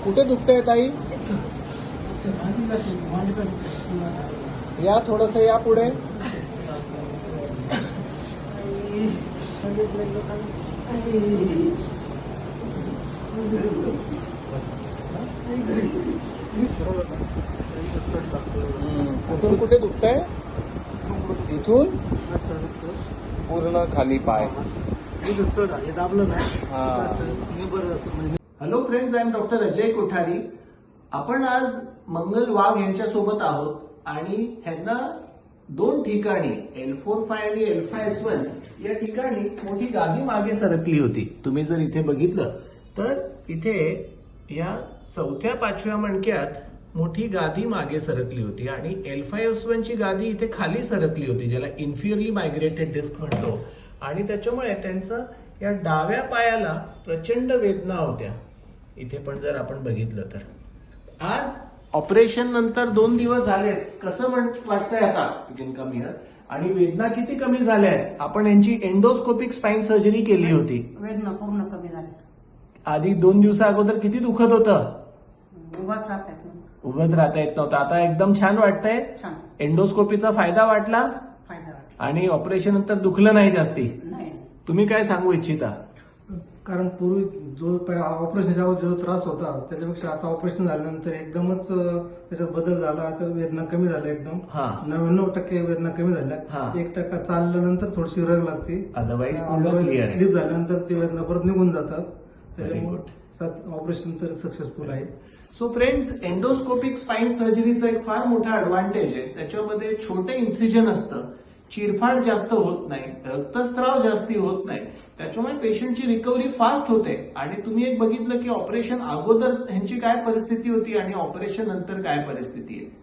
कुठे दुखतंय ताई? या थोडस या पुढे. कुठून कुठे दुखतंय? इथून पूर्ण खाली पाय. Hello friends, I am doctor Ajay Kothari. आपण आज मंगल वाघ यांच्यासोबत आहोत आणि ह्यांना दोन ठिकाणी L4-5 आणि L5-S1 या ठिकाणी मोठी गादी मागे सरकली होती. तुम्ही जर इथे बघितलं तर इथे या 4थ्या-5व्या मणक्यात मोठी गादी मागे सरकली होती आणि L5-S1 ची गादी इथे खाली सरकली होती, ज्याला इन्फिअरली मायग्रेटेड डिस्क म्हणतो. आणि त्याच्यामुळे त्यांचं या डाव्या पायाला प्रचंड वेदना होत्या. इथे पण जर आपण बघितलं तर आज ऑपरेशन नंतर 2 दिवस झालेत. कसं वाटतंय आता? You can come here. आणि वेदना किती कमी झाल्या आहेत? आपण यांची एंडोस्कोपिक स्पाइन सर्जरी केली होती. वेदना पूर्ण कमी झाली. आधी 2 दिवसा अगोदर किती दुखत होतं? उभाच राहता येत नव्हतं. उभंच राहता येत नव्हतं. आता एकदम छान वाटतंय. छान एंडोस्कोपीचा फायदा वाटला फायदा वाटला. आणि ऑपरेशन नंतर दुखलं नाही जास्ती. नाही, तुम्ही काय सांगू इच्छिता? कारण पूर्वी जो ऑपरेशनच्या अगोदर जो त्रास होता त्याच्यापेक्षा आता ऑपरेशन झाल्यानंतर एकदमच त्याच्यात बदल झाला. आता वेदना कमी झाल्या एकदम. हा. 99% वेदना कमी हा. झाल्या. 1% चालल्यानंतर थोडीशी रग लागते. अदरवाईज स्लीप झाल्यानंतर ती वेदना परत निघून जातात. Very त्याच्यामुळे ऑपरेशन तर सक्सेसफुल आहे. सो फ्रेंड्स, एंडोस्कोपिक स्पाइन सर्जरीचा एक फार मोठा ऍडव्हान्टेज आहे. त्याच्यामध्ये छोटे इन्सिजन असतं, चिरफाड जास्त होत नाही, रक्तस्राव जास्ती होत नाही, त्याच्यामुळे पेशंटची रिकव्हरी फास्ट होते. आणि तुम्ही एक बघितलं की ऑपरेशन अगोदर ह्यांची काय परिस्थिती होती आणि ऑपरेशन नंतर काय परिस्थिती आहे.